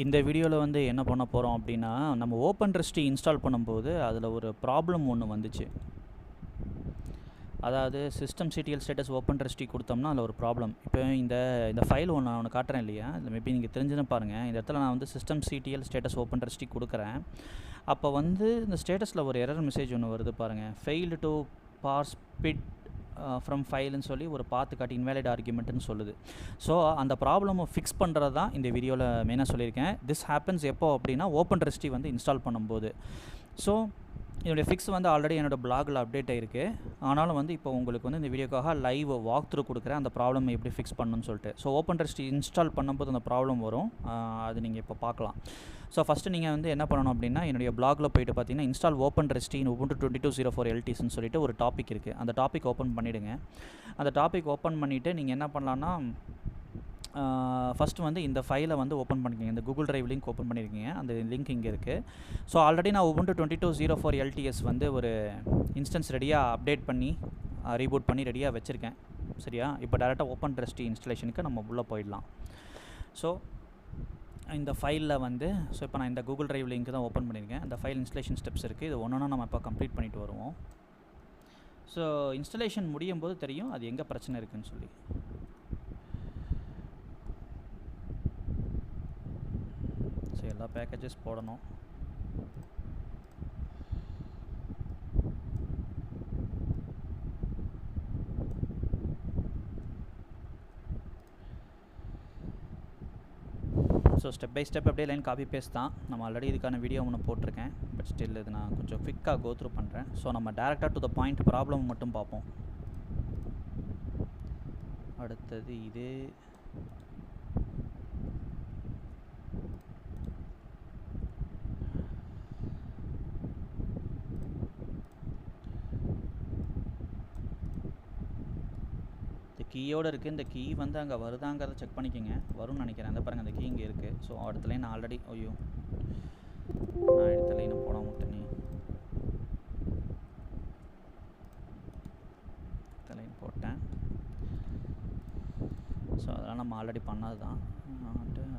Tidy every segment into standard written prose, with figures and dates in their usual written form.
இந்த வீடியோவில் வந்து என்ன பண்ண போகிறோம் அப்படின்னா, நம்ம ஓப்பன்ட்ரஸ்ட் இன்ஸ்டால் பண்ணும்போது அதில் ஒரு ப்ராப்ளம் ஒன்று வந்துச்சு. அதாவது சிஸ்டம் சிடிஎல் ஸ்டேட்டஸ் ஓப்பன்ட்ரஸ்ட் கொடுத்தோம்னா அதில் ஒரு ப்ராப்ளம். இப்போ இந்த ஃபைல் ஒன்று காட்டுறேன் இல்லையா, இதில் மேபி நீங்கள் தெரிஞ்சுன்னு பாருங்கள். இந்த இடத்துல நான் வந்து சிஸ்டம் சிடிஎல் ஸ்டேட்டஸ் ஓப்பன்ட்ரஸ்ட் கொடுக்குறேன். அப்போ வந்து இந்த ஸ்டேட்டஸில் ஒரு எரர் மெசேஜ் ஒன்று வருது பாருங்கள். Failed to parse PID from ஃபைல்னு சொல்லி ஒரு பாத்து காட்டி இன்வேலிட் ஆர்குமெண்ட்னு சொல்லுது. ஸோ அந்த ப்ராப்ளமை ஃபிக்ஸ் பண்ணுறது தான் இந்த வீடியோவில் மெயினாக சொல்லியிருக்கேன். திஸ் ஹேப்பன்ஸ் எப்போ அப்படின்னா ஓப்பன்ட்ரஸ்ட் வந்து இன்ஸ்டால் பண்ணும்போது. ஸோ இதோடைய ஃபிக்ஸ் வந்து ஆல்ரெடி என்னோடய பிளாகில் அப்டேட் ஆகிருக்கு. ஆனாலும் வந்து இப்போ உங்களுக்கு வந்து இந்த வீடியோக்காக லைவ் வாக் த்ரூ கொடுக்குறேன், அந்த ப்ராப்ளம் எப்படி ஃபிக்ஸ் பண்ணணும்னு சொல்லிட்டு. ஸோ ஓப்பன்ட்ரஸ்ட் இன்ஸ்டால் பண்ணும்போது அந்த ப்ராப்ளம் வரும், அது நீங்கள் இப்போ பார்க்கலாம். ஸோ ஃபஸ்ட்டு நீங்கள் வந்து என்ன பண்ணணும் அப்படின்னா, என்னுடைய பிளாகில் போய்ட்டு பார்த்தீங்கன்னா இன்ஸ்டால் ஓப்பன்ட்ரஸ்ட் இன் உபுண்டு 22.04 LTSன்னு சொல்லிட்டு ஒரு டாபிக் இருக்குது. அந்த டாபிக் ஓப்பன் பண்ணிவிடுங்க. அந்த டாபிக் ஓப்பன் பண்ணிவிட்டு நீங்கள் என்ன பண்ணலான்னா, ஃபஸ்ட்டு வந்து இந்த ஃபைலை வந்து ஓப்பன் பண்ணிக்கோங்க. இந்த கூகுள் ட்ரைவ் லிங்க் ஓப்பன் பண்ணியிருக்கீங்க, அந்த லிங்க் இங்கே இருக்குது. ஸோ ஆல்ரெடி நான் உபுண்டு 22.04 LTS வந்து ஒரு இன்ஸ்டன்ஸ் ரெடியாக அப்டேட் பண்ணி ரீபூட் பண்ணி ரெடியாக வச்சுருக்கேன். சரியா? இப்போ டேரெக்டாக ஓப்பன்ட்ரஸ்ட் இன்ஸ்டலேஷனுக்கு நம்ம உள்ளே போயிடலாம். ஸோ இந்த ஃபைலில் வந்து இப்போ நான் இந்த கூகுள் ட்ரைவ் லிங்க் தான் ஓப்பன் பண்ணியிருக்கேன். அந்த ஃபைல் இன்ஸ்டலேஷன் ஸ்டெப்ஸ் இருக்குது. இது ஒன்று நம்ம இப்போ கம்ப்ளீட் பண்ணிட்டு வருவோம். ஸோ இன்ஸ்டலேஷன் முடியும் போது தெரியும் அது எங்கே பிரச்சனை இருக்குதுன்னு சொல்லி. ஸோ எல்லா பேக்கேஜஸ் போடணும். ஸோ ஸ்டெப் பை ஸ்டெப் அப்படியே லைன் காப்பி பேஸ்ட் தான். நம்ம ஆல்ரெடி இதுக்கான வீடியோ ஒன்று போட்டிருக்கேன், பட் ஸ்டில் இது நான் கொஞ்சம் குவிக்காக கோ த்ரூ பண்ணுறேன். ஸோ நம்ம டேரெக்டாக டு த பாயிண்ட் ப்ராப்ளம் மட்டும் பார்ப்போம். அடுத்தது இது கீயோடு இருக்குது. இந்த கீ வந்து அங்கே வருதாங்கிறத செக் பண்ணிக்கோங்க. வரும்னு நினைக்கிறேன். அந்த பாருங்கள், அந்த கீ இங்கே இருக்குது. ஸோ அடுத்த லைன் ஆல்ரெடி நான் அடுத்த லைனை போட மாட்டேன். அடுத்த லைன் போட்டேன். ஸோ அதெல்லாம் நம்ம ஆல்ரெடி பண்ணது தான்.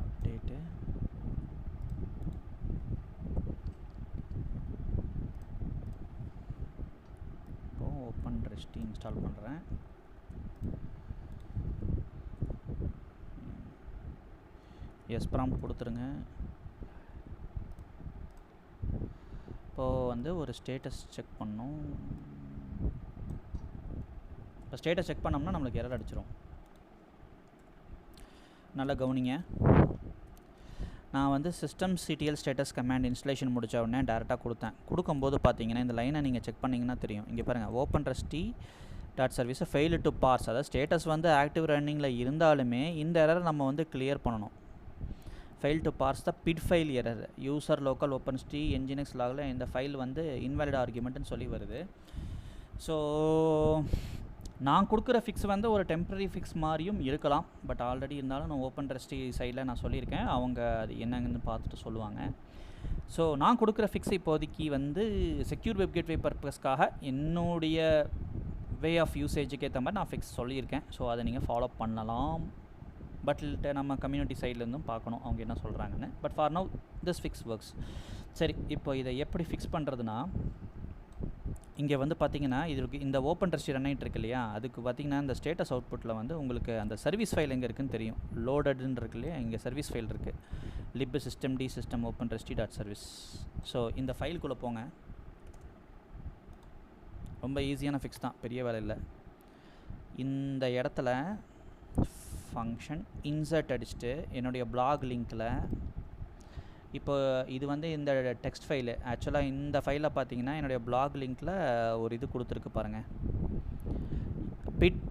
அப்டேட்டு இப்போது ஓப்பன்ட்ரஸ்ட் இன்ஸ்டால் பண்ணுறேன். எஸ் ப்ராம்ப்ட் கொடுத்துருங்க. இப்போது வந்து ஒரு ஸ்டேட்டஸ் செக் பண்ணோம். இப்போ ஸ்டேட்டஸ் செக் பண்ணோம்னா நம்மளுக்கு எரர் அடிச்சிடும். நல்லா கவனிங்க. நான் வந்து system CTL status command installation முடித்த உடனே டேரெக்டாக கொடுக்கும்போது பார்த்தீங்கன்னா இந்த லைனை நீங்கள் செக் பண்ணிங்கன்னா தெரியும். இங்கே பாருங்கள், ஓப்பன்ட்ரஸ்ட் டாட் சர்வீஸை ஃபெயில் டு பார்ஸ். அதாவது ஸ்டேட்டஸ் வந்து ஆக்டிவ் ரன்னிங்கில் இருந்தாலுமே இந்த எரரை நம்ம வந்து கிளியர் பண்ணணும். Fail to parse the PID file error user local openresty nginx லாகில் இந்த ஃபைல் வந்து இன்வாலிட் ஆர்குமெண்ட்னு சொல்லி வருது. ஸோ நான் கொடுக்குற ஃபிக்ஸ் வந்து ஒரு டெம்ப்ரரி ஃபிக்ஸ் மாதிரியும் இருக்கலாம், பட் ஆல்ரெடி இருந்தாலும் நான் ஓப்பன்ட்ரஸ்ட் சைடில் நான் சொல்லியிருக்கேன். அவங்க அது என்னங்கன்னு பார்த்துட்டு சொல்லுவாங்க. ஸோ நான் கொடுக்குற ஃபிக்ஸ் இப்போதைக்கு வந்து செக்யூர் வெப் கேட்வே பர்பஸ்க்காக என்னுடைய வே ஆஃப் யூசேஜுக்கு ஏற்ற மாதிரி நான் ஃபிக்ஸ் சொல்லியிருக்கேன். ஸோ அதை நீங்கள் ஃபாலோ பண்ணலாம். பட் நம்ம கம்யூனிட்டி சைட்லேருந்தும் பார்க்கணும் அவங்க என்ன சொல்கிறாங்கன்னு. But for now this fix works. சரி, இப்போ இதை எப்படி ஃபிக்ஸ் பண்ணுறதுனா, இங்கே வந்து பார்த்தீங்கன்னா இதுக்கு இந்த ஓப்பன்ட்ரஸ்ட் ரன் ஆகிட்டு இருக்கு இல்லையா, அதுக்கு பார்த்தீங்கன்னா இந்த ஸ்டேட்டஸ் அவுட்புட்டில் வந்து உங்களுக்கு அந்த சர்வீஸ் ஃபைல் எங்கே இருக்குதுன்னு தெரியும். லோடட்னு இருக்கு இல்லையா, இங்கே சர்வீஸ் ஃபைல் இருக்குது. Lib systemd system openresty dot service. So இந்த ஃபைலுக்குள்ளே போங்க. ரொம்ப ஈஸியான ஃபிக்ஸ் தான், பெரிய வேலை இல்லை. இந்த இடத்துல ஃபங்க்ஷன் இன்சர்ட் அடிச்சுட்டு என்னுடைய பிளாக் லிங்க்கில் இப்போ இது வந்து இந்த டெக்ஸ்ட் ஃபைலு. ஆக்சுவலாக இந்த ஃபைலில் பார்த்தீங்கன்னா என்னுடைய பிளாக் லிங்க்கில் ஒரு இது கொடுத்துருக்கு பாருங்கள், பிட்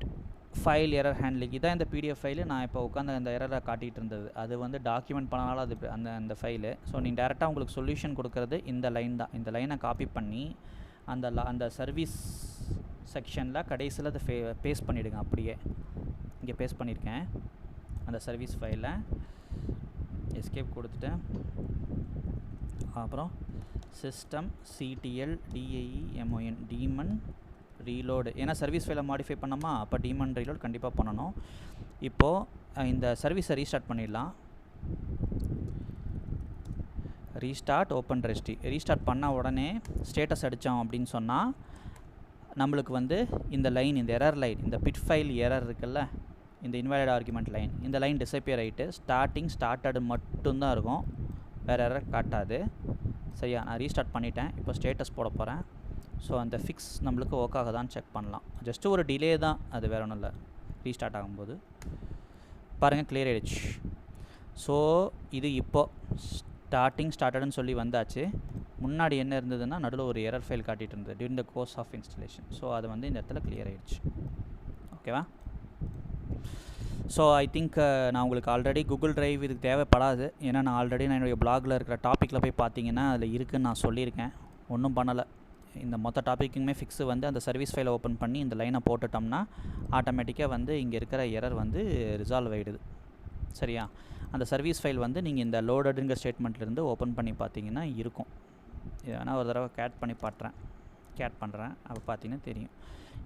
ஃபைல் எரர் ஹேண்ட்லிங். இதான் இந்த பிடிஎஃப் ஃபைலு. நான் இப்போ உட்காந்து அந்த எரரை காட்டிகிட்டு இருந்தது. அது வந்து டாக்குமெண்ட் பண்ணனால அது அந்த ஃபைலு. ஸோ நீங்கள் டேரெக்டாக உங்களுக்கு சொல்யூஷன் கொடுக்குறது இந்த லைன் தான். இந்த லைனை காப்பி பண்ணி அந்த சர்வீஸ் செக்ஷனில் கடைசியில் அதை பேஸ்ட் பண்ணிவிடுங்க. அப்படியே இங்கே பேஸ்ட் பண்ணியிருக்கேன் அந்த சர்வீஸ் ஃபைலில். எஸ்கேப் கொடுத்துட்டேன். அப்புறம் சிஸ்டம் சிடிஎல் டிஐஇஎம்ஓஎன் டீமன் ரீலோடு. ஏன்னா சர்வீஸ் ஃபைலை மாடிஃபை பண்ணோமா, அப்போ டீமன் ரீலோட் கண்டிப்பாக பண்ணணும். இப்போது இந்த சர்வீஸை ரீஸ்டார்ட் பண்ணிடலாம். Restart open ரெஸ்டி. ரீஸ்டார்ட் பண்ண உடனே ஸ்டேட்டஸ் அடித்தோம் அப்படின்னு சொன்னால் நம்மளுக்கு வந்து இந்த லைன், இந்த எரர் லைன், இந்த பிட் ஃபைல் எரர் இருக்குல்ல, இந்த இன்வாலிட் ஆர்குமெண்ட் லைன், இந்த லைன் டிஸப்பியர் ஆகிட்டு ஸ்டார்டட் மட்டும்தான் இருக்கும், வேறு எரர் காட்டாது. சரியா? நான் ரீஸ்டார்ட் பண்ணிட்டேன். இப்போ ஸ்டேட்டஸ் போட போகிறேன். ஸோ அந்த ஃபிக்ஸ் நம்மளுக்கு ஒர்க் ஆகுதான்னு செக் பண்ணலாம். ஜஸ்ட்டு ஒரு டிலே தான், அது வேறு ஒன்றும் இல்லை. ரீஸ்டார்ட் ஆகும்போது பாருங்கள் கிளியர் ஆகிடுச்சு. ஸோ இது இப்போது ஸ்டார்டட்னு சொல்லி வந்தாச்சு. முன்னாடி என்ன இருந்ததுன்னா நடுவில் ஒரு எரர் ஃபைல் காட்டிகிட்டு இருந்தது during the course of installation. So அது வந்து இந்த இடத்துல கிளியர் ஆகிடுச்சு. ஓகேவா? ஸோ ஐ திங்க் நான் உங்களுக்கு ஆல்ரெடி கூகுள் ட்ரைவ் இதுக்கு தேவைப்படாது. ஏன்னா நான் ஆல்ரெடி என்னுடைய பிளாகில் இருக்கிற டாப்பிக்கில் போய் பார்த்தீங்கன்னா அதில் இருக்குதுன்னு நான் சொல்லியிருக்கேன். ஒன்றும் பண்ணலை. இந்த மொத்த டாப்பிக்குமே ஃபிக்ஸு வந்து அந்த சர்வீஸ் ஃபைலை ஓப்பன் பண்ணி இந்த லைனை போட்டுட்டோம்னா ஆட்டோமேட்டிக்காக வந்து இங்கே இருக்கிற எரர் வந்து ரிசால்வ் ஆகிடுது. சரியா? அந்த சர்வீஸ் ஃபைல் வந்து நீங்கள் இந்த லோடடுங்கிற ஸ்டேட்மெண்ட்லேருந்து ஓப்பன் பண்ணி பார்த்தீங்கன்னா இருக்கும். இது வேணால் ஒரு தடவை கேட் பண்ணுறேன். அப்போ பார்த்தீங்கன்னா தெரியும்.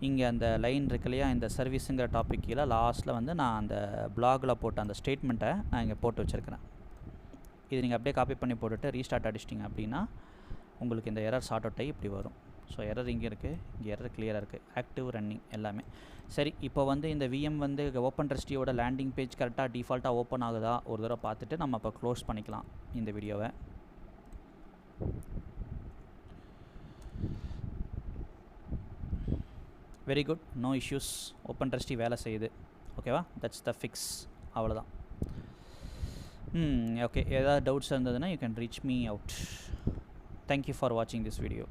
இங்கே அந்த லைன் இருக்கு இல்லையா, இந்த சர்வீஸுங்கிற டாப்பிக்கில் லாஸ்ட்டில் வந்து நான் அந்த பிளாகில் போட்ட அந்த ஸ்டேட்மெண்ட்டை நான் இங்கே போட்டு வச்சுருக்கிறேன். இது நீங்கள் அப்படியே காப்பி பண்ணி போட்டுட்டு ரீஸ்டார்ட் அடிச்சிட்டிங்க அப்படின்னா உங்களுக்கு இந்த எரர் சார்ட் அவுட் ஆகி இப்படி வரும். ஸோ எரர் இங்கே இருக்குது, இங்கே எரர் கிளியராக இருக்குது, ஆக்டிவ் ரன்னிங் எல்லாமே. சரி, இப்போ வந்து இந்த விஎம் வந்து ஓப்பன் ரெஸ்டியோட லேண்டிங் பேஜ் கரெக்டாக டிஃபால்ட்டாக ஓப்பன் ஆகுதா ஒரு தடவை பார்த்துட்டு நம்ம இப்போ க்ளோஸ் பண்ணிக்கலாம் இந்த வீடியோவை. Very good, no issues, openresty வேலை செய்யுது. ஓகேவா? That's the fix. அவ்வளோதான். ஓகே, ஏதாவது டவுட்ஸ் இருந்ததுன்னா you can reach me out. Thank you for watching this video.